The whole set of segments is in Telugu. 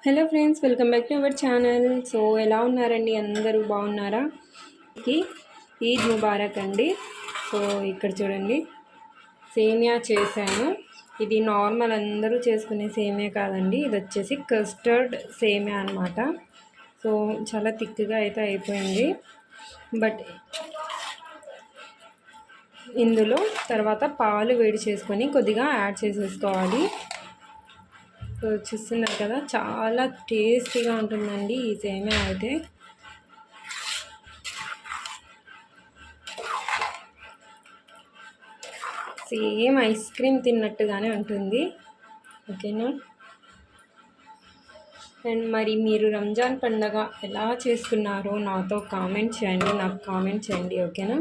Hello friends, welcome back to our channel. So ఎలా ఉన్నారండి? అందరూ బాగున్నారా? ఈద్ ముబారక్ అండి. సో ఇక్కడ చూడండి, సేమియా చేశాను. ఇది నార్మల్ అందరూ చేసుకునే సేమియా కాదండి, ఇది వచ్చేసి కస్టర్డ్ సేమియా అనమాట. సో చాలా థిక్గా అయితే అయిపోయింది. బట్ ఇందులో తర్వాత పాలు వేడి చేసుకొని కొద్దిగా యాడ్ చేసేసుకోవాలి. సో చూస్తున్నారు కదా, చాలా టేస్టీగా ఉంటుందండి ఈ సేమియా అయితే. సేమ్ ఐస్ క్రీమ్ తిన్నట్టుగానే ఉంటుంది. ఓకేనా? అండ్ మరి మీరు రంజాన్ పండుగ ఎలా చేసుకున్నారో నాకు కామెంట్ చేయండి. ఓకేనా?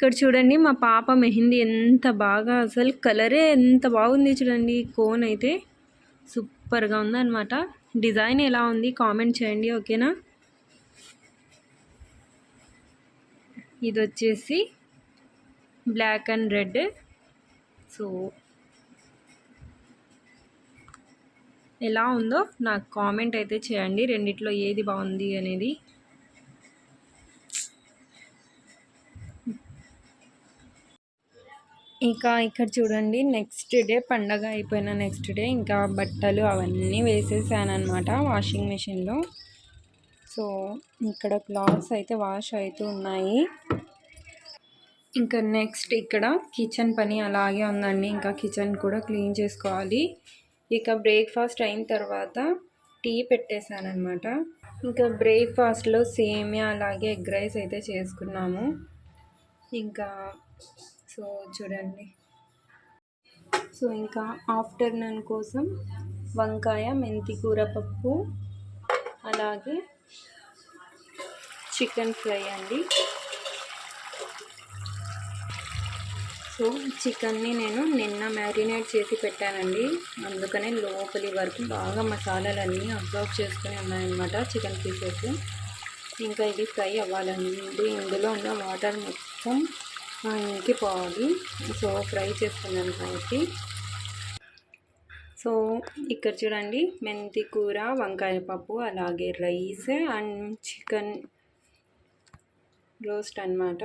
ఇక్కడ చూడండి, మా పాప మెహందీ ఎంత బాగా, అసలు కలరే ఎంత బాగుంది చూడండి. కోన్ అయితే సూపర్గా ఉందన్నమాట. డిజైన్ ఎలా ఉంది కామెంట్ చేయండి. ఓకేనా? ఇది వచ్చేసి బ్లాక్ అండ్ రెడ్. సో ఎలా ఉందో నాకు కామెంట్ అయితే చేయండి, రెండిట్లో ఏది బాగుంది అనేది. ఇంకా ఇక్కడ చూడండి, నెక్స్ట్ డే పండగ అయిపోయిన నెక్స్ట్ డే ఇంకా బట్టలు అవన్నీ వేసేసాను అనమాట వాషింగ్ మిషన్లో. సో ఇక్కడ క్లాత్స్ అయితే వాష్ అవుతూ ఉన్నాయి. ఇంకా నెక్స్ట్ ఇక్కడ కిచెన్ పని అలాగే ఉందండి. ఇంకా కిచెన్ కూడా క్లీన్ చేసుకోవాలి. ఇక బ్రేక్ఫాస్ట్ అయిన తర్వాత టీ పెట్టేశాను అనమాట. ఇంకా బ్రేక్ఫాస్ట్లో సేమియా అలాగే ఎగ్ రైస్ అయితే చేసుకున్నాము. ఇంకా సో చూడండి, సో ఇంకా ఆఫ్టర్నూన్ కోసం వంకాయ మెంతి కూర పప్పు అలాగే చికెన్ ఫ్రై అండి. సో చికెన్ని నేను నిన్న మ్యారినేట్ చేసి పెట్టానండి, అందుకనే లోపలి వరకు బాగా మసాలాలన్నీ అబ్జర్వ్ చేసుకుని ఉన్నాయన్నమాట చికెన్ పీసెస్. ఇంకా ఇది ఫ్రై అవ్వాలండి. ఇందులో ఉన్న వాటర్ మొత్తం ఇంకిపోవాలి. సో ఫ్రై చేస్తున్నాను కాబట్టి. సో ఇక్కడ చూడండి, మెంతి కూర, వంకాయ పప్పు అలాగే రైస్ అండ్ చికెన్ రోస్ట్ అన్నమాట.